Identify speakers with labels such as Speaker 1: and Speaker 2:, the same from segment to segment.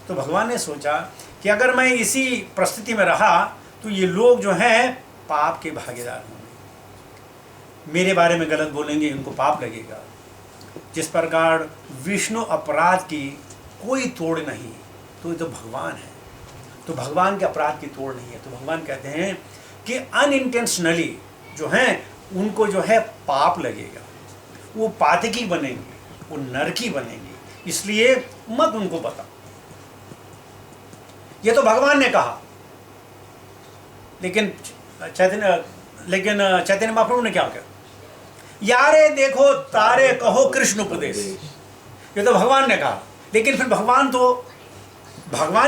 Speaker 1: तो भगवान ने सोचा कि अगर मैं इसी परिस्थिति में रहा तो ये लोग जो हैं पाप के भागीदार होंगे, मेरे बारे में गलत बोलेंगे, इनको पाप लगेगा। जिस प्रकार विष्णु अपराध की कोई तोड़ नहीं, तो ये तो भगवान है, तो भगवान के अपराध की तोड़ नहीं है। तो भगवान कहते हैं कि अनइंटेंशनली जो हैं उनको जो है पाप लगेगा, वो पातकी बनेंगे, वो नरकी बनेंगे, इसलिए मत उनको बता। ये तो भगवान ने कहा, लेकिन चैतन्य महाप्रभु ने क्या कहा? यारे देखो तारे कहो कृष्ण उपदेश। ये तो भगवान ने कहा, लेकिन फिर भगवान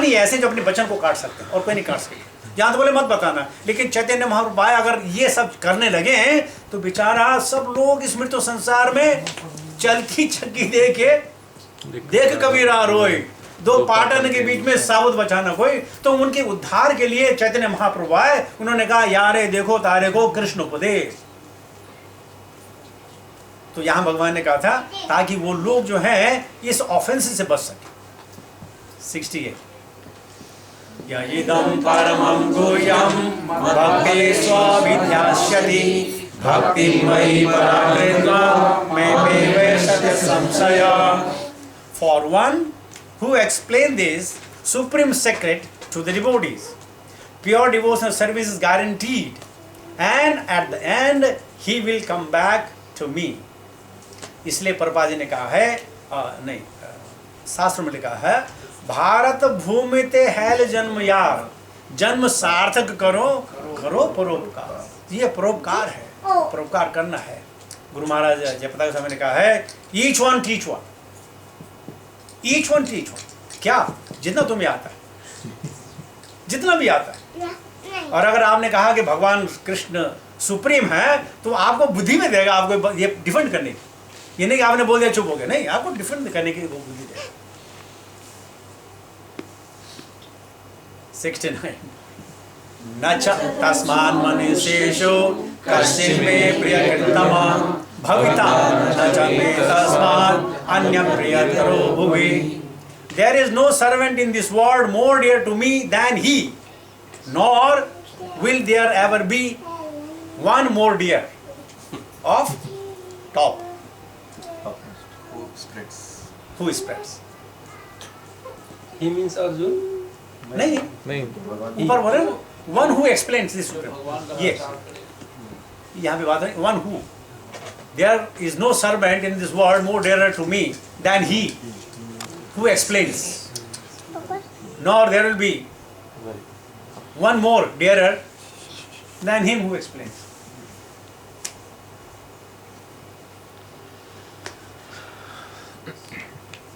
Speaker 1: ही ऐसे जो अपने वचन को काट सकते हैं और कोई नहीं काट सकते। जहां तो बोले मत बताना, लेकिन चैतन्य महाप्रभु अगर ये सब करने लगे हैं तो बेचारा सब लोग इस मृत्यु संसार में चलती चक्की देख कबीरा रोए, दो पाटन के बीच में साबुत बचाना कोई। तो उनके उद्धार के लिए चैतन्य महाप्रभु आए, उन्होंने कहा यारे देखो तारे को कृष्ण उपदेश। तो यहां भगवान ने कहा था ताकि वो लोग जो है इस ऑफेंस से बच सके। 68 यदं परमं गुह्यं भक्ति स्वाभिध्यास्यति भक्तिमयि पराकृत्वा मे सत्य संशय। For one who explains this supreme secret to the devotees, pure devotional service is guaranteed, and at the end he will come back to me. इसलिए प्रभुपाद जी ने कहा है, शास्त्र में लिखा है, भारत भूमि ते हैल जन्म यार, जन्म सार्थक करो परोपकार। ये परोपकार है, परोपकार करना है। गुरु महाराज जयप्रकाश स्वामी ने कहा है each one teach one, each one teach one. क्या? जितना तुम्हें आता है, जितना भी आता है। और अगर आपने कहा कि भगवान कृष्ण सुप्रीम है तो आपको बुद्धि में देगा, आपको ये डिफेंड करने की। ये नहीं कि आपने बोल दिया चुप हो गया, नहीं, आपको डिफेंड करने की वो बुद्धि देगा। 69 न च तस्मान् मनुष्येषु कश्चिन् मे प्रियकृततमः भविता न च मे तस्मात् अन्यः प्रियतरो भुवि। There is no servant in this world more dear to me than he, nor will there ever be one more dear of top. Who spreads?
Speaker 2: He means Arjun?
Speaker 1: नहीं, ऊपर बोले वन हु एक्सप्लेन्स दिस, ये यहाँ पे बात है one who. There is no servant in this world more dare to me than he who explains, nor there will be one more dare than him who explains.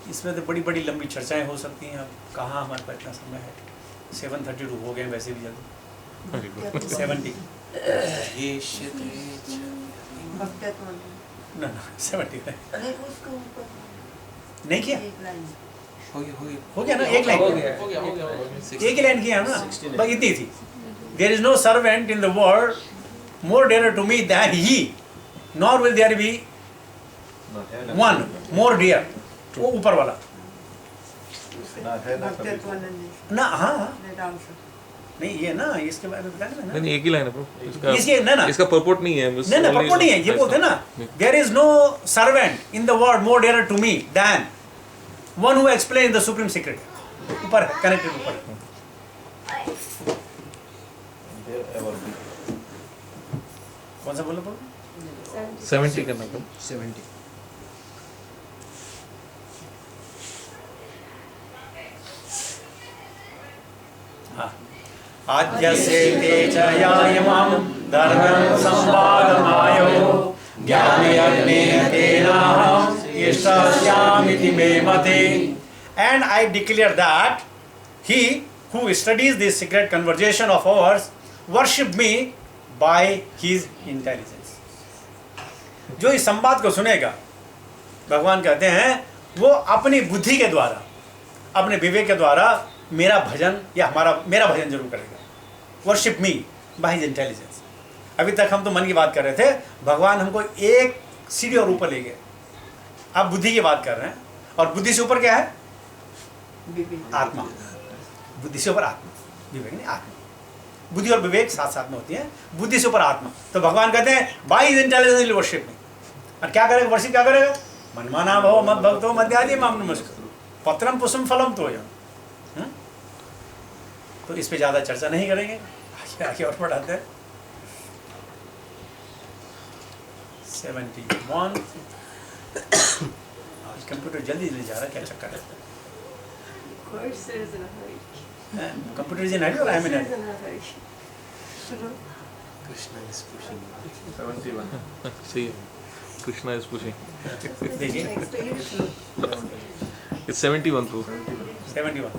Speaker 1: इसमें तो बड़ी बड़ी लंबी चर्चाएं हो सकती हैं, अब कहाँ हमारे पास इतना समय है। 7:32 हो गए वैसे भी जल्दी। 70 ना 70 नहीं किया, हो गया ना, एक लाइन, एक ही लाइन किया ना, बस इतनी थी। There is no servant in the world more dear to me than he, nor will there be one more dear. वो ऊपर वाला ना, हाँ नहीं, ये ना इसके बारे में बताया ना,
Speaker 3: नहीं एक ही लाइन है ब्रो,
Speaker 1: इसके ना
Speaker 3: इसका पर्पोर्ट नहीं है,
Speaker 1: नहीं पर्पोर्ट नहीं है, ये बोलते हैं ना, there is no servant in the world more dear to me than one who explain the supreme secret. ऊपर कनेक्टेड ऊपर कौन सा बोलो
Speaker 3: 70 करना ब्रो,
Speaker 1: 70। आद्यसे तेजयायमं धर्मं संवादमायो ज्ञानयज्ञेन तेनाहं यष्टास्यामिति मे मते। And I declare that he who studies this secret conversation of ours worship me by his intelligence। जो इस संवाद को सुनेगा, भगवान कहते हैं, वो अपनी बुद्धि के द्वारा, अपने विवेक के द्वारा मेरा भजन या मेरा भजन जरूर करेगा। Worship me by his intelligence. अभी तक हम तो मन की बात कर रहे थे, भगवान हमको एक सीढ़ी और ऊपर ले गए। अब बुद्धि की बात कर रहे हैं, और बुद्धि से ऊपर क्या है? आत्मा, बुद्धि से ऊपर आत्मा, विवेक नहीं आत्मा। बुद्धि और विवेक साथ साथ में होती है, बुद्धि से ऊपर आत्मा। तो भगवान कहते हैं बाई इज इंटेलिजेंस वर्शिप में। और क्या करेगा वर्शिप, क्या करेगा? मनमाना भव मत भक्तो मध्यादि माम नमस्कार पत्रम पुष्पम फलम तो यह। तो इस पे ज्यादा चर्चा नहीं करेंगे, आगे और बढ़ाते हैं। 71 आज कंप्यूटर जल्दी जल्दी जा रहा है, क्या चक्कर है? कंप्यूटर इज इन हरी और I am in Hari?
Speaker 2: Krishna is pushing.
Speaker 3: 71. See, Krishna is pushing.
Speaker 1: देखिए
Speaker 3: It's 71 proof.
Speaker 1: 71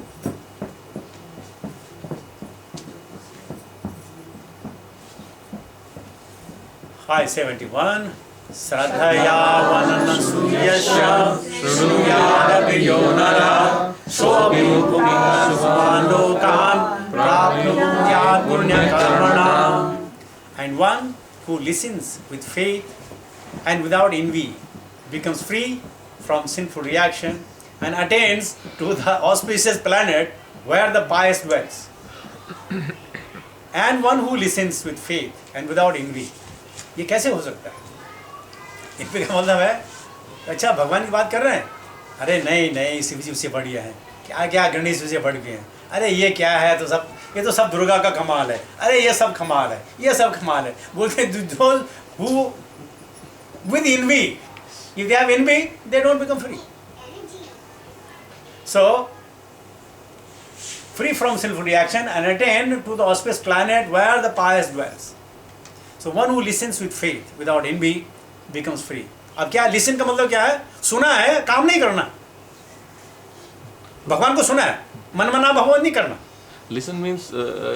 Speaker 1: Hi 71 श्रद्धया वननसूयस्य शृणुयादपि यो नरः सोऽपि पुमान् लोकान् प्राप्नुयात् पुण्यकर्मणाम्. And one who listens with faith and without envy becomes free from sinful reaction and attains to the auspicious planet where the pious dwells. And one who listens with faith and without envy. ये कैसे हो सकता है? इन पे क्या मतलब है? अच्छा भगवान की बात कर रहे हैं? अरे नहीं नहीं, शिव जी उससे बढ़िया है। क्या क्या गणेश से बढ़ गए हैं? अरे ये क्या है? तो सब ये तो सब दुर्गा का कमाल है। अरे ये सब कमाल है, ये सब कमाल है। बोलते those who with envy, if they have envy, they don't become free. So free from sinful reaction and attain to the auspicious planet where the pious dwells. So one who listens with faith without envy becomes free. अब क्या listen का मतलब क्या है? सुना है, काम नहीं करना। भगवान को सुना है, मनमना भगवान नहीं करना।
Speaker 3: Listen means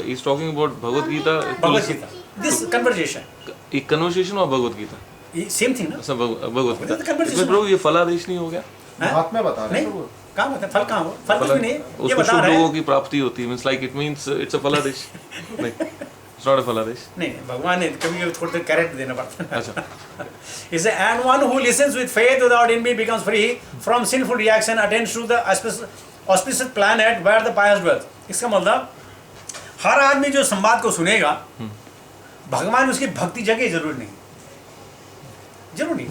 Speaker 3: he's talking about Bhagavad Gita.
Speaker 1: Bhagavad Gita, this conversation,
Speaker 3: A conversation or Bhagavad Gita?
Speaker 1: Same thing ना?
Speaker 3: अच्छा भगवद गीता।
Speaker 1: तो conversation
Speaker 3: इसमें प्रभु ये फलादेश नहीं हो गया?
Speaker 4: महात्मा बता रहे
Speaker 1: नहीं,
Speaker 4: हैं वो।
Speaker 1: कहाँ होता है फल? कहाँ हो? फल कुछ भी नहीं, ये
Speaker 3: उसको
Speaker 1: बता
Speaker 3: शुभ
Speaker 1: रहे
Speaker 3: लोगों
Speaker 1: हैं।
Speaker 3: की प्राप्ति होती है। Means like it means it's a फलादेश। नहीं, इट्स नॉट अ फलादेश।
Speaker 1: नहीं, भगवान ने कभी थोड़ा करेक्ट देना पड़ता है।
Speaker 3: अच्छा।
Speaker 1: Is and one who listens with faith without envy becomes free from sinful reaction, attains to the auspicious planet where the pious dwell. इसका मतलब हर आदमी जो संवाद को सुनेगा, भगवान उसकी भक्ति जगह जरूर नहीं, जरूर नहीं।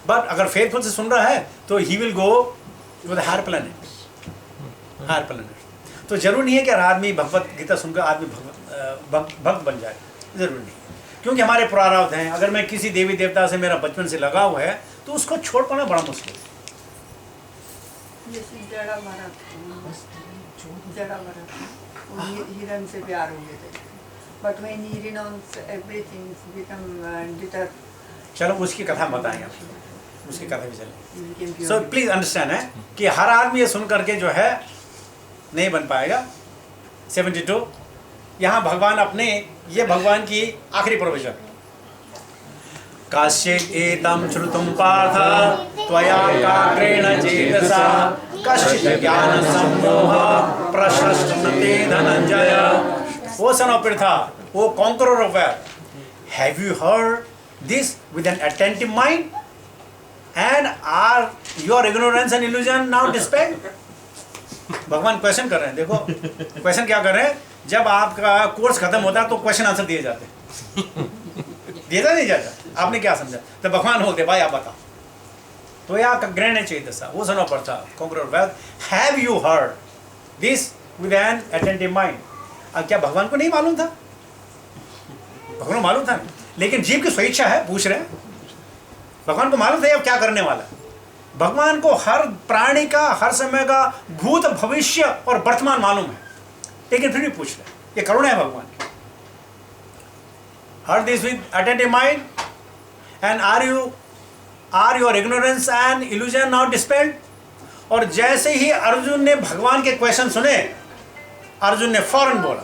Speaker 1: बट अगर फेथफुल से सुन रहा है तो he will go to the higher planet, higher planet. तो जरूर नहीं है कि हर आदमी भगवत गीता सुनकर आदमी भक्त बन जाए, जरूर नहीं। क्योंकि हमारे प्रारब्ध हैं। अगर मैं किसी देवी देवता से मेरा बचपन से लगाव है तो उसको छोड़ पाना बड़ा मुश्किल है।
Speaker 5: जैसे जड़ा भरत हिरण से प्यार हो गए थे, but when he renounce everything become deter.
Speaker 1: चलो उसकी कथा बताएंगे आपको, उसकी कथा भी चलेगी। सो प्लीज अंडरस्टैंड है कि हर आदमी ये सुन करके जो है नहीं बन पाएगा। 72 यहाँ भगवान अपने, ये भगवान की आखिरी प्रोविजन। काश्चित् एतं श्रुतुं पार्थ त्वया काग्रेण चेतसा कश्चित् ज्ञान सम्मोहः प्रशस्तते Dhananjaya. O son of Pritha, O conqueror of earth, have you heard this with an attentive mind, and are your ignorance and illusion now dispelled? भगवान क्वेश्चन कर रहे हैं। देखो क्वेश्चन क्या कर रहे हैं? जब आपका कोर्स खत्म होता है तो क्वेश्चन आंसर दिए जाते हैं। दिया नहीं जाता, आपने क्या समझा? तो भगवान बोलते भाई आप बताओ। तो या ग्रहण चेतसा, वो son of earth, conqueror of earth, have you heard this with an attentive mind? अब क्या भगवान को नहीं मालूम था? भगवान को मालूम था, लेकिन जीव की स्वेच्छा है, पूछ रहे हैं। भगवान को मालूम था अब क्या करने वाला है। भगवान को हर प्राणी का, हर समय का भूत, भविष्य और वर्तमान मालूम है, लेकिन फिर भी पूछ रहे हैं। ये करुणा है भगवान की। Hear this with attentive mind and are your ignorance and illusion now dispelled? और जैसे ही अर्जुन ने भगवान के क्वेश्चन सुने, अर्जुन ने फौरन बोला,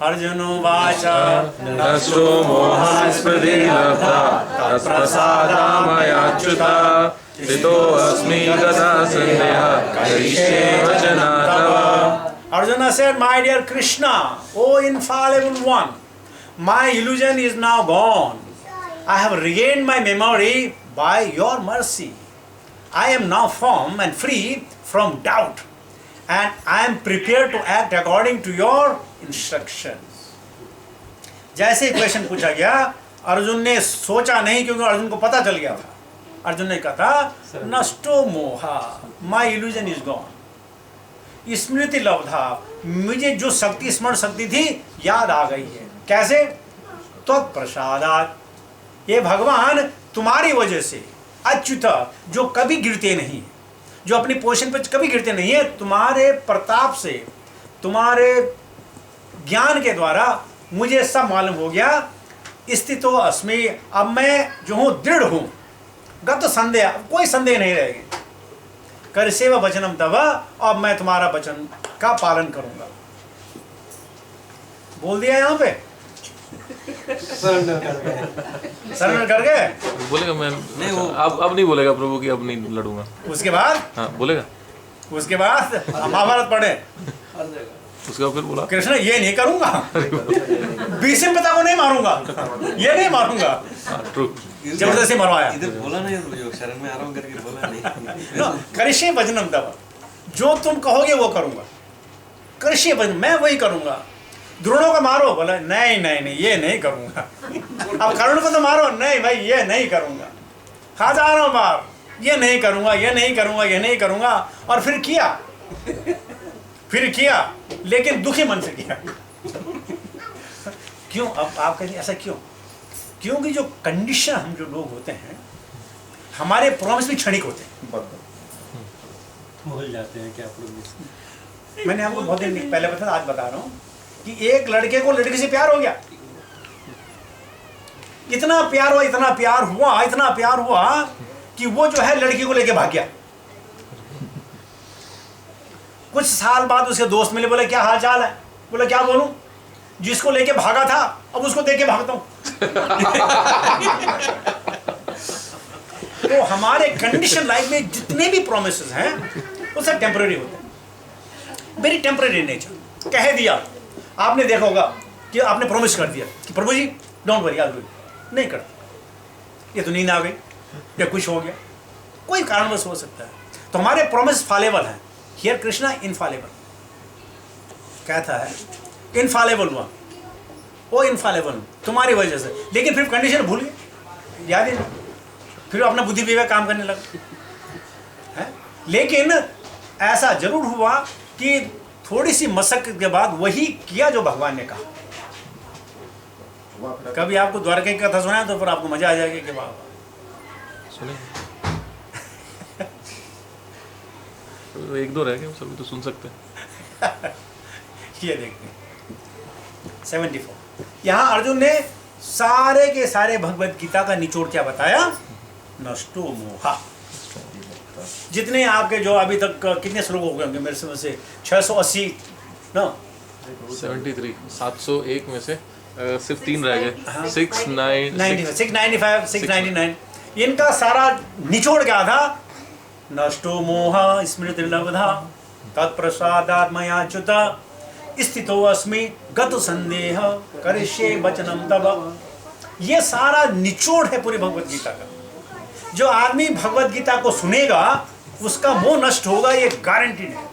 Speaker 1: अर्जुनोवाच
Speaker 3: नष्टो मोहास्पदे लब्धा तत्प्रसादामयाच्युता स्थितोऽस्मि गता सन्देहः करिष्ये वचनं तव।
Speaker 1: Arjuna said, my dear Krishna, O infallible one, my illusion is now gone. I have regained my memory by your mercy. I am now firm and free from doubt, and I am prepared to act according to your instructions. जैसे ही question पूछा गया, अर्जुन ने सोचा नहीं, क्योंकि अर्जुन को पता चल गया था. अर्जुन ने कहा था नष्टो मोहा, माई इल्यूजन इज गॉन. स्मृति लब्धा, मुझे जो शक्ति, स्मरण शक्ति थी, याद आ गई है. कैसे? तत्प्रसादात, ये भगवान तुम्हारी वजह से, अच्युत, जो कभी गिरते नहीं, जो अपनी पोजीशन पर कभी गिरते नहीं है, तुम्हारे प्रताप से, तुम्हारे ज्ञान के द्वारा मुझे सब मालूम हो गया. स्थितो अस्मि, अब मैं जो हूँ दृढ़ हूँ. गत संदेह, कोई संदेह नहीं रहेगी. कर सेवा वचनम तव, अब मैं तुम्हारा वचन का पालन करूंगा. बोल दिया यहाँ पे, शरण कर गए.
Speaker 3: बोलेगा मैं नहीं, वो अब नहीं बोलेगा प्रभु की अब नहीं लड़ूंगा.
Speaker 1: उसके बाद,
Speaker 3: हाँ बोलेगा.
Speaker 1: उसके बाद महाभारत पढ़े,
Speaker 3: उसके बाद फिर बोला
Speaker 1: कृष्ण ये नहीं करूंगा, भीष्म पिता को नहीं मारूंगा, ये नहीं मारूंगा.
Speaker 3: ट्रू.
Speaker 1: जबरदस्ती मरवाया.
Speaker 4: इधर बोला नहीं, जो शरण में आ रहा हूँ करके बोला नहीं.
Speaker 1: करिष्ये वचनम तव, जो तुम कहोगे वो करूंगा. करिष्ये वचन, मैं वही करूंगा. द्रोणों को मारो, बोला नहीं नहीं नहीं, ये नहीं करूंगा. अब कर्ण को तो मारो, नहीं भाई ये नहीं करूंगा. हजारों बार ये नहीं करूंगा, ये नहीं करूंगा, ये नहीं करूंगा. और फिर किया, लेकिन दुखी मन से किया. क्यों? अब आप कहेंगे ऐसा क्यों? क्योंकि जो कंडीशन, हम जो लोग होते हैं, हमारे प्रॉमिस भी क्षणिक होते हैं.
Speaker 2: भूल जाते हैं क्या प्रॉमिस.
Speaker 1: मैंने आपको बहुत दिन पहले बताया, आज बता रहा हूँ कि एक लड़के को लड़की से प्यार हो गया. इतना प्यार हुआ, इतना प्यार हुआ, इतना प्यार हुआ कि वो जो है लड़की को लेके भाग गया. कुछ साल बाद उसके दोस्त मिले, बोले क्या हाल चाल है? बोले क्या बोलूं, जिसको लेके भागा था अब उसको देके भागता हूं. तो हमारे कंडीशन लाइफ में जितने भी प्रोमिसेस हैं वो सब टेम्पररी होते हैं, वेरी टेम्पररी नेचर. कह दिया, आपने देखा होगा कि आपने प्रॉमिस कर दिया कि प्रभु जी डोंट वरी, आज नहीं करते. ये तो नींद आ गई या कुछ हो गया, कोई कारणवश हो सकता है. तो हमारे प्रॉमिस फॉलेबल हैं. हियर कृष्णा इनफॉलेबल कहता है, इनफॉलेबल हुआ, वो इनफॉलेबल तुम्हारी वजह से. लेकिन फिर कंडीशन भूल गए, याद ही नहीं, फिर अपना बुद्धि विवेक काम करने लगा है. लेकिन ऐसा जरूर हुआ कि थोड़ी सी मशक्कत के बाद वही किया जो भगवान ने कहा. कभी आपको द्वारका की कथा सुना तो फिर आपको मजा आ जाएगा कि वाह.
Speaker 3: सुने तो एक दो रह गए, सभी तो सुन सकते हैं.
Speaker 1: ये देखते 74. यहाँ अर्जुन ने सारे के सारे भगवत गीता का निचोड़ क्या बताया? नष्टो मोहा. जितने आपके जो अभी तक कितने श्लोक हो गए होंगे मेरे समझ से 680 ना
Speaker 3: 73, 701 में से सिर्फ 3 रह गए.
Speaker 1: 695 699. इनका सारा निचोड़ क्या था? नष्टो मोहा स्मृति लब्धा तत्प्रसादात् मयाच्युत स्थितो अस्मि गत संदेह करिष्ये वचनम तव. ये सारा निचोड़ है पूरी भगवत गीता का. जो आदमी भगवत गीता को सुनेगा उसका मोह नष्ट होगा, ये गारंटीड है.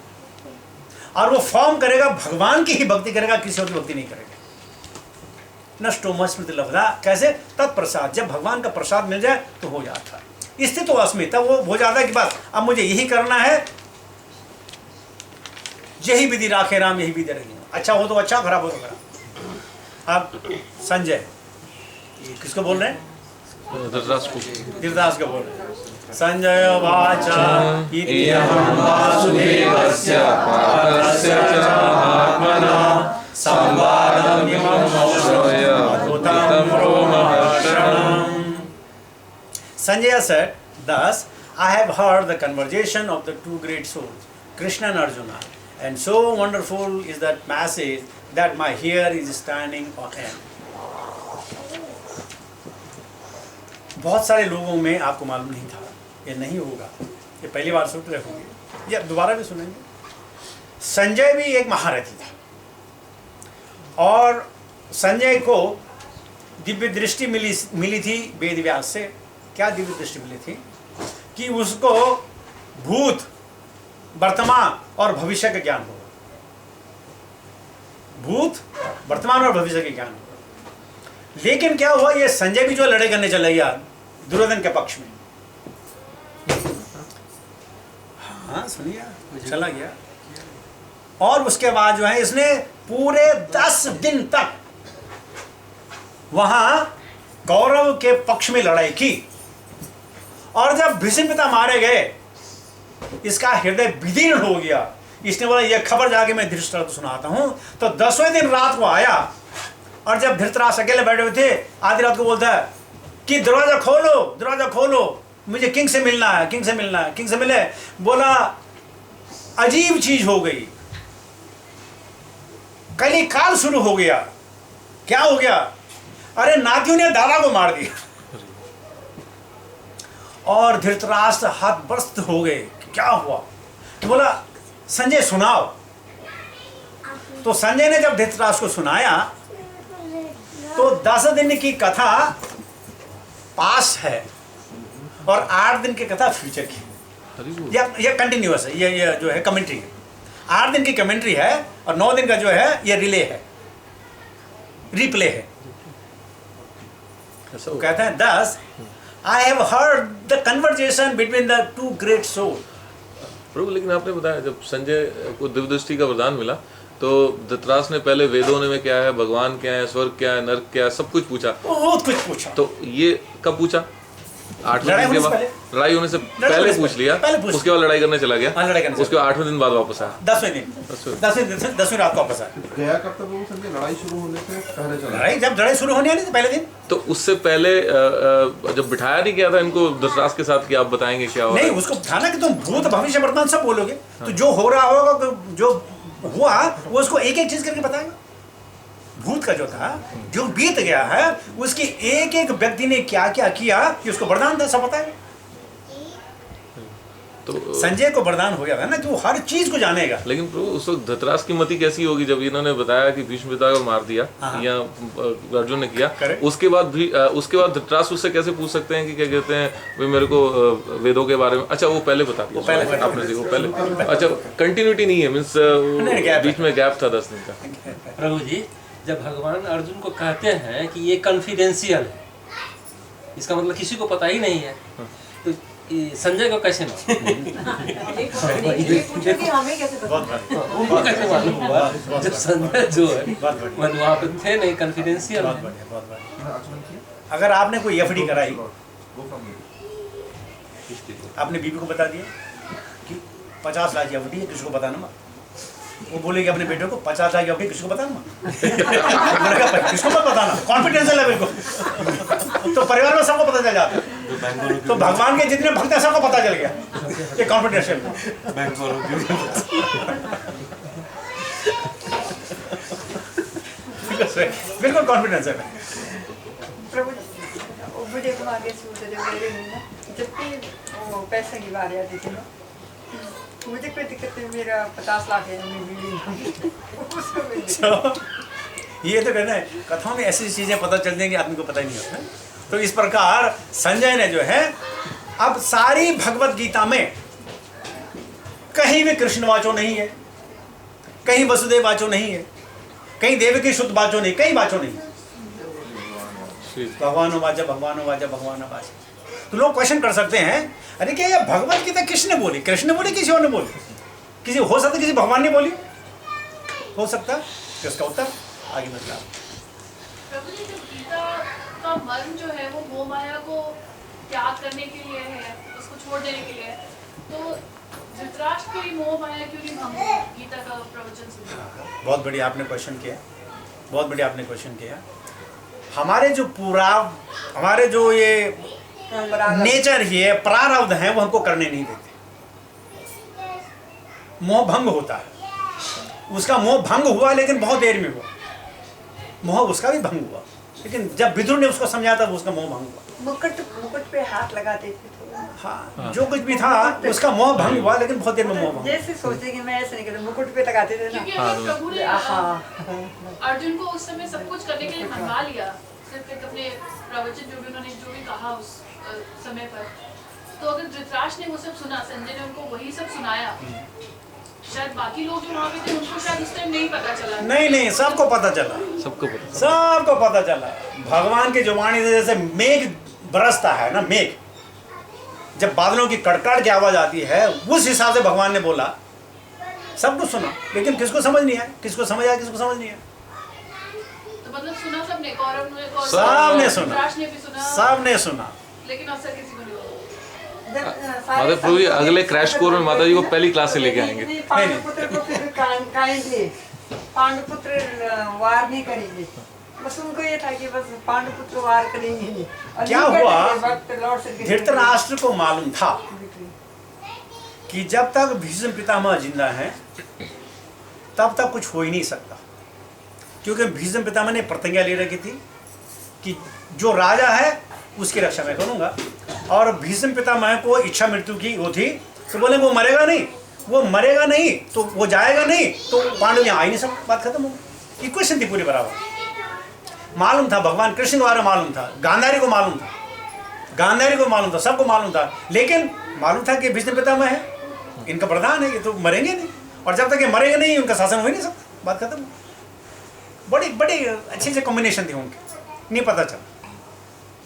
Speaker 1: और वो फॉर्म करेगा, भगवान की ही भक्ति करेगा, किसी और की भक्ति नहीं करेगा. नष्टो मोह स्मृति लब्धा. कैसे? तत्प्रसाद. जब भगवान का प्रसाद मिल जाए तो हो जाता है. स्थितो अस्मि, तब वो हो जाता है कि बस अब मुझे यही करना है, यही विधि राखे राम, यही विधि रही. अच्छा हो तो अच्छा, खराब हो तो खराब. अब संजय किसको बोल रहे हैं? धृतराष्ट्र को बोल रहे हैं. संजय वाचा इति अहं वासुदेवस्य पार्थस्य च महात्मना संवादम् इमं श्रवय अद्भुतं रोमहर्षणम्. Sanjaya said, thus, I have heard the conversation of the two great souls, Krishna and Arjuna, and so wonderful is that message that my ear is standing on end. बहुत सारे लोगों में आपको मालूम नहीं था, ये नहीं होगा, ये पहली बार सुन रहे होंगे या दोबारा भी सुनेंगे. संजय भी एक महारथी था और संजय को दिव्य दृष्टि मिली थी वेद व्यास से. क्या दिव्य दृष्टि मिली थी कि उसको भूत, वर्तमान और भविष्य का ज्ञान होगा। भूत, वर्तमान और भविष्य के ज्ञान होगा। लेकिन क्या हुआ, ये संजय भी जो लड़ाई करने चला गया दुर्योधन के पक्ष में, हाँ सुनिए, चला गया। और उसके बाद जो है इसने पूरे 10 दिन तक वहां कौरव के पक्ष में लड़ाई की। और जब भीष्म पिता मारे गए, इसका हृदय विदीर्ण हो गया। इसने बोला यह खबर जाके मैं धृतराष्ट्र को सुनाता हूं। तो 10वें दिन रात को आया, और जब धृतराष्ट्र अकेले बैठे हुए थे, आधी रात को बोलता है कि दरवाजा खोलो, दरवाजा खोलो, मुझे किंग से मिलना है, किंग से मिलना है। किंग से मिले। बोला अजीब चीज हो गई, कली काल शुरू हो गया। क्या हो गया? अरे नातियों ने दादा को मार दिया। और धृतराष्ट्र हतप्रस्त हो गए, क्या हुआ? तो बोला संजय सुनाओ। तो संजय ने जब धृतराष्ट्र को सुनाया तो 10 दिन की कथा पास है और 8 दिन की कथा फ्यूचर की। यह कंटिन्यूअस है, ये जो है कमेंट्री है। 8 दिन की कमेंट्री है और 9 दिन का जो है ये रिले है, रिप्ले है। तो कहते हैं 10 I have heard the conversation between the two great souls.
Speaker 3: प्रभु, लेकिन आपने बताया जब संजय को दिव्य दृष्टि का वरदान मिला तो धृतराष्ट्र ने पहले वेदों में क्या है, भगवान क्या है, स्वर्ग क्या है, नर्क क्या है, सब कुछ पूछा।
Speaker 1: बहुत कुछ पूछा।
Speaker 3: तो ये कब पूछा? 8वें दिन के बाद, लड़ाई होने से पहले पूछ लिया। उसके बाद लड़ाई करने चला गया। उसके 8वें दिन बाद वापस आया। 10वें दिन 10वीं रात को वापस आया।
Speaker 6: गया कब तक वो संजय? लड़ाई शुरू होने से पहले चला।
Speaker 1: लड़ाई जब लड़ाई शुरू होने वाली थी पहले दिन।
Speaker 3: तो उससे पहले जब बिठाया नहीं गया था इनको धृतराष्ट्र के साथ कि आप बताएंगे क्या हुआ?
Speaker 1: नहीं, उसको बिठाना कि तुम भूत भविष्य वर्तमान सब बोलोगे। तो जो हो रहा होगा, जो हुआ वो उसको एक एक चीज करके बताएगा। भूत का जो था, जो बीत गया है, उसकी एक एक व्यक्ति ने क्या क्या किया कि उसको वरदान था, सब बताएगा।
Speaker 3: तो
Speaker 1: संजय को वरदान हो गया था ना कि वो हर चीज को जानेगा।
Speaker 3: लेकिन प्रभु उस वक्त धृतराष्ट्र की मति कैसी होगी जब इन्होंने बताया कि भीष्म पिता को मार दिया या अर्जुन ने किया? उसके बाद भी धृतराष्ट्र उससे कैसे पूछ सकते हैं कि क्या कहते हैं वे मेरे को वेदों के बारे में? अच्छा, वो पहले बता दिया आपने, वो पहले। अच्छा, कंटिन्यूटी नहीं है, मीन्स बीच में गैप था 10 दिन का।
Speaker 2: प्रभु जी, जब भगवान अर्जुन को कहते हैं कि ये कॉन्फिडेंशियल है, इसका मतलब किसी को पता ही नहीं है, तो संजय को कैसे मालूम हुआ? जब संजय जो है वहाँ पे थे नहीं, कॉन्फिडेंशियल।
Speaker 1: अगर आपने कोई एफडी कराई, आपने बीबी को बता दिया कि 50 लाख एफडी है, किसको बताना मत। वो बोलेगी अपने बेटे को 50 लाख एफडी किसको बताना मत। किसको मत बताना, कॉन्फिडेंशियल लेवल को। तो परिवार में सबको पता चल जाता है। तो भगवान के जितने भक्त हैं सबको पता चल गया ये कॉन्फिडेंशियल। बिल्कुल कॉन्फिडेंस है।
Speaker 5: प्रभु विजय कुमार के सूट जब मेरे में ना, जब भी वो पैसे की बारी आती थी ना, मुझे कोई दिक्कत नहीं, मेरा 50 लाख है,
Speaker 1: ये तो कहना है, कथाओं में ऐसी चीजें पता चल जाएंगी आदमी को पता ही नहीं होता। तो इस प्रकार संजय ने जो है, अब सारी भगवत गीता में कहीं भी कृष्ण वाचो नहीं है, कहीं वसुदेव वाचो नहीं है, कहीं देवकी शुद्ध वाचो नहीं, कहीं वाचो नहीं। भगवान वाचा, भगवान वाचा, भगवान वाचा। तो लोग क्वेश्चन कर सकते हैं, अरे क्या ये भगवत गीता किसने बोली? कृष्ण ने बोली, किसी और ने बोली? किसी हो सकता किसी भगवान ने बोली, हो सकता। तो इसका उत्तर आगे बतला।
Speaker 7: प्रभु जी, जो गीता का मर्म जो है वो मोह माया को त्याग करने के लिए है, उसको छोड़ देने के लिए है। तो धृतराष्ट्र को ही मोह माया क्यों नहीं भंग हुई गीता का प्रवचन सुनकर?
Speaker 1: बहुत बढ़िया आपने क्वेश्चन किया, बहुत बढ़िया आपने क्वेश्चन किया। हमारे जो पूरा, हमारे जो ये नेचर है, प्रारब्ध है, वो हमको करने नहीं देते। मोह भंग होता है, उसका मोह भंग हुआ लेकिन बहुत देर में हुआ। मोह उसका भी भंग हुआ, लेकिन जब विदुर ने उसको समझाया था उसका मोह भंग हुआ।
Speaker 5: मुकुट पे हाथ लगाते थे तो
Speaker 1: हाँ, जो कुछ भी था उसका मोह भंग हुआ, लेकिन बहुत देर में मोह भंग।
Speaker 5: जैसे सोचे कि मैं ऐसे नहीं करता, मुकुट पे लगाते थे ना।
Speaker 7: क्योंकि अगर प्रभु ने अर्जुन को उस समय सब कुछ करने के लिए मनवा लिया, सिर्फ एक अपने प्रवचन जो भी उन्होंने जो भी कहा उस समय पर, तो अगर धृतराष्ट्र ने वो सब सुना, संजय ने उनको वही सब सुनाया, शायद बाकी लोग जो वहाँ पे थे उनको शायद उस टाइम नहीं पता चला।
Speaker 1: नहीं, सबको पता चला, सबको पता चला। भगवान की जो वाणी से जैसे मेघ बरसता है ना, मेघ जब बादलों की कड़कड़ की आवाज आती है, उस हिसाब से भगवान ने बोला, सब कुछ सुना, लेकिन किसको समझ नहीं आया, किसको समझ आया, किसको समझ नहीं आया।
Speaker 7: तो मतलब सुना सबने, कौरव ने,
Speaker 1: सबने सुना,
Speaker 7: धृतराष्ट्र ने भी सुना,
Speaker 1: सबने सुना,
Speaker 7: लेकिन असर किसी को नहीं हुआ।
Speaker 3: माता प्रभु जी अगले क्रैश कोर्स में माता जी को पहली क्लास से लेके आएंगे।
Speaker 5: पांडुपुत्र को फिर काइंडली पांडुपुत्र वार नहीं करेंगे, बस उनको ये था कि बस पांडुपुत्र वार करेंगे नहीं। और
Speaker 1: क्या
Speaker 5: नहीं
Speaker 1: हुआ,
Speaker 5: करते, लॉर्ड श्री कृष्ण
Speaker 1: धृतराष्ट्र को मालूम था कि जब तक भीष्म पितामह जिंदा हैं तब तक कुछ हो ही नहीं सकता, क्योंकि भीष्म पितामह ने प्रतिज्ञा ले रखी थी कि जो राजा है उसकी रक्षा मैं करूंगा, और भीष्म पितामह को इच्छा मृत्यु की वो थी, तो बोले वो मरेगा नहीं तो वो जाएगा नहीं, तो पांडव यहाँ आ ही नहीं सकते, बात खत्म हो गई। इक्वेशन थी पूरी बराबर। मालूम था, भगवान कृष्ण के बारे में मालूम था, गांधारी को मालूम था, सबको मालूम था, लेकिन मालूम था कि भीष्म पितामह है, इनका प्रधान है, ये तो मरेंगे नहीं, और जब तक ये मरेंगे नहीं उनका शासन हो ही नहीं सकता, बात खत्म। बड़ी अच्छी से कॉम्बिनेशन थी उनकी, नहीं पता चला।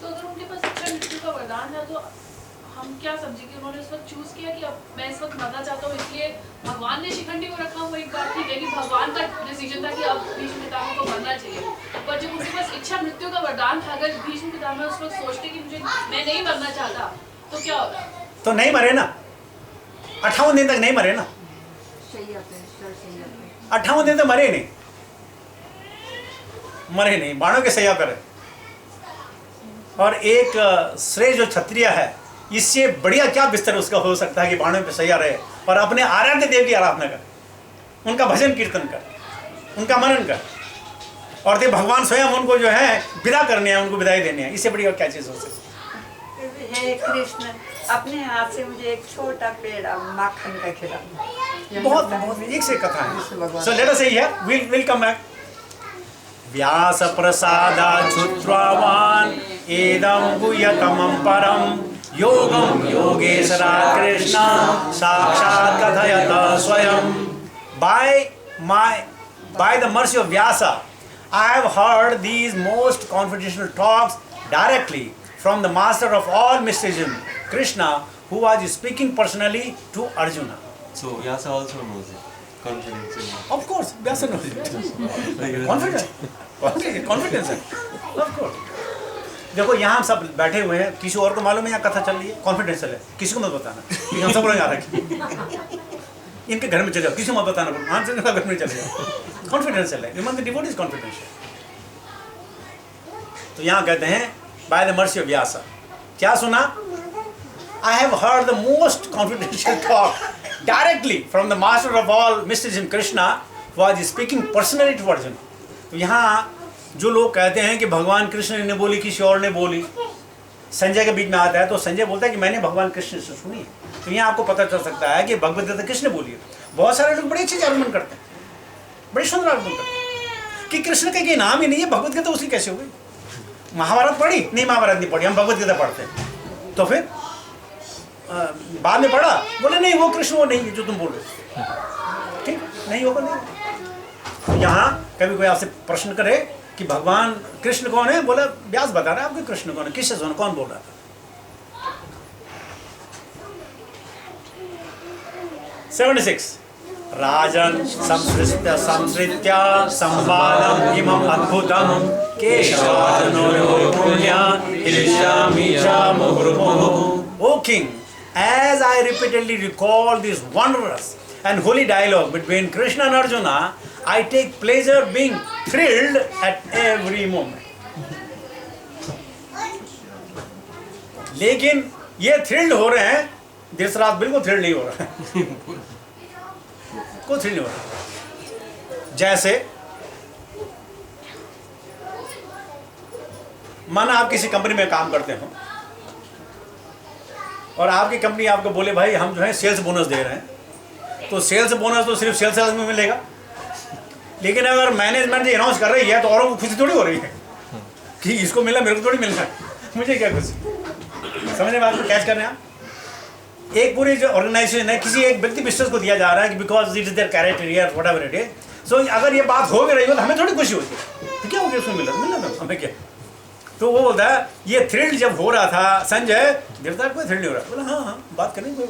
Speaker 7: तो अगर उनके पास इच्छा मृत्यु का वरदान है, तो हम क्या समझे कि उन्होंने इस वक्त चूज किया कि अब मैं इस वक्त मरना चाहता हूँ, इसलिए भगवान ने शिखंडी को रखा हुआ, एक बात ठीक है कि भगवान का डिसीजन था कि अब भीष्म पितामह को मरना चाहिए, पर जब उनके पास इच्छा मृत्यु का वरदान था, अगर भीष्म पितामह उस वक्त सोचते कि मैं नहीं मरना चाहता, तो क्या होता? तो
Speaker 1: नहीं मरे ना, 58 दिन तक नहीं मरे ना, 58 दिन तक मरे नहीं, बाणों के सैया करे। और एक श्रेय जो क्षत्रिय है, इससे बढ़िया क्या बिस्तर उसका हो सकता है कि बाणों पे सैया रहे और अपने आराध्य देव की आराधना करे, उनका भजन कीर्तन कर, उनका मनन कर, और देव भगवान स्वयं उनको जो है विदा करने हैं, उनको विदाई देने हैं, इससे बढ़िया क्या चीज़ हो सकती है।
Speaker 5: हे कृष्ण, अपने हाथ से मुझे एक छोटा पेड़ा माखन का खिलाना।
Speaker 1: बहुत एक से कथा है। सो लेट अस से हियर, विल कम बैक। व्यास प्रसादात् श्रुत्वावान् एदं गुह्यतमं परं योगं योगेश्वरात् कृष्ण साक्षात् कथयत स्वयं। By the mercy of Vyasa, I have heard these most confidential talks directly from the master of all mysticism, Krishna, who was speaking personally to Arjuna.
Speaker 4: So Vyasa also knows it. Confidence.
Speaker 1: Of course, Vyasa knows it. Confidence है, of course. देखो यहाँ हम सब बैठे हुए हैं, किसी और को मालूम है यहाँ कथा चल रही है, कॉन्फिडेंशियल है, किसी को मत बताना, क्योंकि हम सब लोग यहाँ रखें। इनके घर में चले जाओ, किसी को मत बताना, मान से घर में चले जाओ, कॉन्फिडेंशियल है, remember the devotee is confidential. तो यहाँ कहते हैं by the mercy of Vyasa, क्या सुना? I have heard the most confidential talk directly from the master of all mysticism Krishna was speaking personally to Arjun. तो यहाँ जो लोग कहते हैं कि भगवान कृष्ण ने बोली, किसी और ने बोली, संजय के बीच में आता है, तो संजय बोलता है कि मैंने भगवान कृष्ण से सुनी है। तो यहाँ आपको पता चल सकता है कि भगवद गीता किसने बोली है। बहुत सारे लोग बड़ी अच्छी आर्गुमेंट करते हैं, बड़ी सुंदर आर्गुमेंट करते हैं कि कृष्ण का कोई नाम ही नहीं है, भगवद गीता उसकी कैसे हो गई? महाभारत पढ़ी? नहीं, महाभारत नहीं पढ़ी, हम भगवद गीता पढ़ते हैं। तो फिर बाद में पढ़ा, बोले नहीं वो कृष्ण वो नहीं है जो तुम बोल रहे हो, ठीक नहीं होगा, नहीं। यहाँ कभी कोई आपसे प्रश्न करे कि भगवान कृष्ण कौन है, बोला व्यास बता रहा है आपको कृष्ण कौन है, किससे सुना, कौन बोल रहा था? 76 राजन संसृत्य संवादम इमं अद्भुतम केशवार्जुनो पुण्या इलिष्यामि च मुहुर्मुहुः। O king, as I repeatedly recall this wondrous and holy dialogue between Krishna and Arjuna, I take pleasure being thrilled at every moment. लेकिन ये थ्रिल्ड हो रहे हैं, धृतराष्ट्र बिल्कुल थ्रिल्ड नहीं हो रहा है, कोई थ्रिल्ड नहीं हो रहा। जैसे माना आप किसी कंपनी में काम करते हो और आपकी कंपनी आपको बोले भाई हम जो है सेल्स बोनस दे रहे हैं, तो सेल्स बोनस तो सिर्फ सेल्स में मिलेगा, लेकिन अगर मैनेजमेंट ये अनाउंस कर रही है तो औरों को खुशी थोड़ी हो रही है कि इसको मिला मेरे को थोड़ी मिल रहा है, मुझे क्या खुशी। समझने में आपको कैच कर रहे हैं आप? एक पूरी जो ऑर्गेनाइजेशन है किसी एक व्यक्ति विशेष को दिया जा रहा है कि because it is their character whatever it is. So अगर ये बात हो भी रही हो तो हमें थोड़ी खुशी होती है, तो क्या हो गया उसमें मिला हमें क्या। तो वो बोलता है ये थ्रिल जब हो रहा था संजय देवता कोई थ्रिल नहीं हो रहा। बोला हाँ बात करें कोई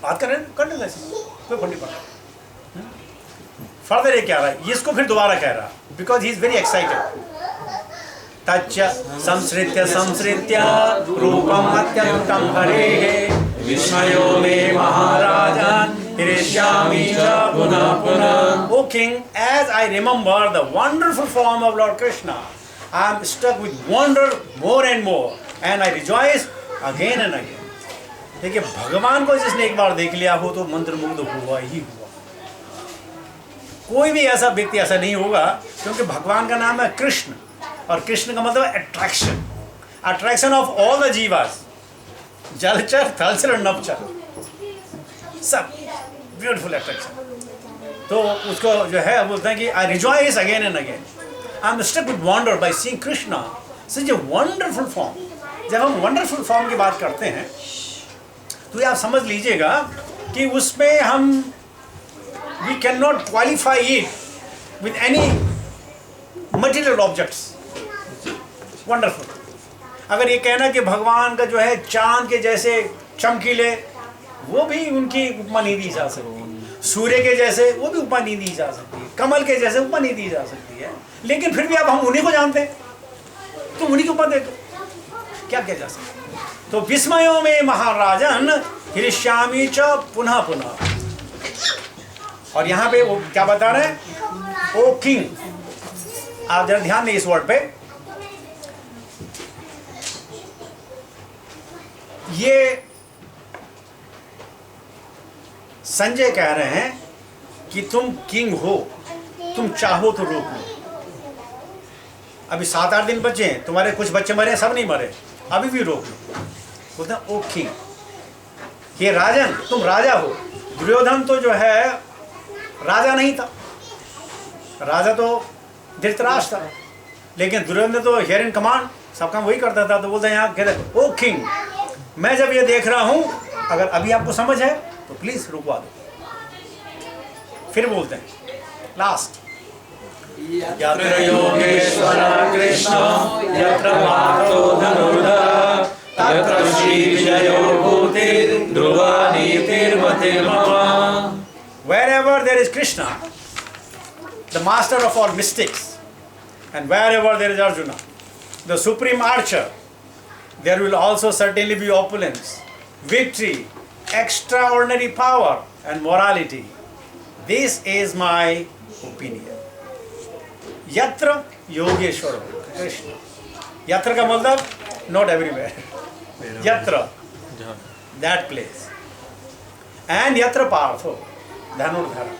Speaker 1: बात करें कर लेना कोई फर्क नहीं पड़ता। फर्दर ये क्या रहा है इसको फिर दोबारा कह रहा because he is very excited. तच्च संसृत्य रूपम अत्यंतम हरेः विस्मयो मे महाराजन् हृष्यामि च पुनः पुनः। O king, as I remember the wonderful form of Lord Krishna, I am struck with wonder more and more and I rejoice again and again. देखिए भगवान को जिसने एक बार देख लिया हो तो मंत्रमुग्ध हुआ ही हुआ। कोई भी ऐसा व्यक्ति ऐसा नहीं होगा, क्योंकि भगवान का नाम है कृष्ण और कृष्ण का मतलब attraction, attraction of all the jivas, जलचर थलचर और नभचर, सब ब्यूटीफुल अट्रैक्शन। तो उसको जो है बोलते हैं कि I rejoice again and again, I am struck with wonder by seeing Krishna such a wonderful form. जब हम वंडरफुल फॉर्म की बात करते हैं तो आप समझ लीजिएगा कि उसमें हम we can not qualify it with any material objects. Wonderful. अगर ये कहना कि भगवान का जो है चांद के जैसे चमकीले, वो भी उनकी उपमा नहीं दी जा सकती। सूर्य के जैसे वो भी उपमा नहीं दी जा सकती है। कमल के जैसे उपमा नहीं दी जा सकती है। लेकिन फिर भी अब हम उन्हीं को जानते हैं तो उन्हीं को उपमा दे दो, क्या किया जा सकता है। तो विस्मयों में महाराजन हृष्यामि च पुनः पुनः। और यहाँ पे वो क्या बता रहे हैं, ओ किंग। आप जरा ध्यान दें इस वर्ड पे। ये संजय कह रहे हैं कि तुम किंग हो, तुम चाहो तो रोक लो। अभी 7-8 दिन बचे हैं, तुम्हारे कुछ बच्चे मरे, सब नहीं मरे, अभी भी रोक लो। बोलते हैं ओ किंग, ये राजन तुम राजा हो। दुर्योधन तो जो है राजा नहीं था, राजा तो धृतराष्ट्र था, लेकिन दुर्योधन तो हियर इन कमांड, सब काम वही करता था। तो बोलते हैं यहाँ कहते ओ किंग, मैं जब ये देख रहा हूं, अगर अभी आपको समझ है तो प्लीज रुकवा दो। फिर बोलते हैं लास्ट, यत्र योगेश्वर कृष्ण यत्र पार्थो धनुर्धर तत्र श्री विजयो भूति Dhruva नीतिर्मतिर्मम। Wherever there is Krishna, the master of all mystics, and wherever there is Arjuna, the supreme archer, there will also certainly be opulence, victory, extraordinary power and morality. This is my opinion. Yatra Yogeshwara Krishna. Yatra का मतलब not everywhere. Yatra, that place. And Yatra Partho, Dhanurdhara.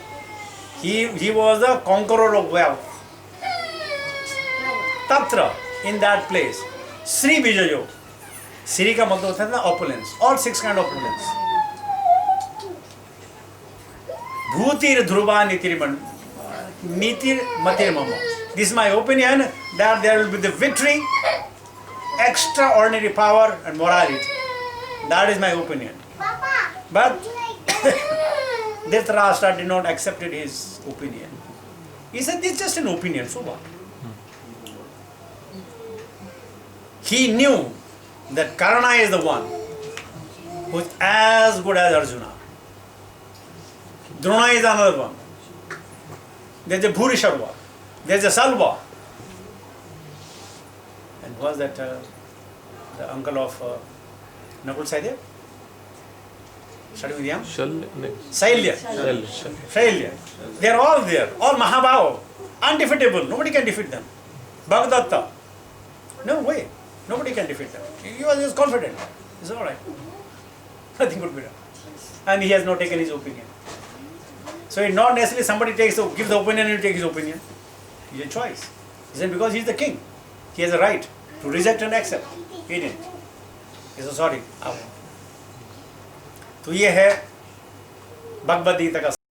Speaker 1: He was the conqueror of wealth. Tatra, in that place. Sri Vijayo. Sri का मतलब होता है ना opulence. All 6 kind of opulence. Bhutir Dhruva Nitir Matir Mama. This is my opinion that there will be the victory, extraordinary power and morality. That is my opinion. But Dhritarashtra did not accept his opinion. He said this is just an opinion, so what? He knew that Karna is the one who is as good as Arjuna. Drona is another one. There is a Bhurisharva. There is a Salva. And was that the uncle of Nakul Sahdev? Shadvidyam? Shailya. Shailya. They are all there. All Mahabhava. Undefeatable. Nobody can defeat them. Bhagadatta. No way. Nobody can defeat them. He was just confident. It's all right. Nothing could be done. And he has not taken his opinion. So it's not necessarily somebody gives the opinion and you take his opinion. It's a choice. It's because he's the king. He has a right to reject and accept. He didn't. He said sorry. तो ये है भगवद गीता का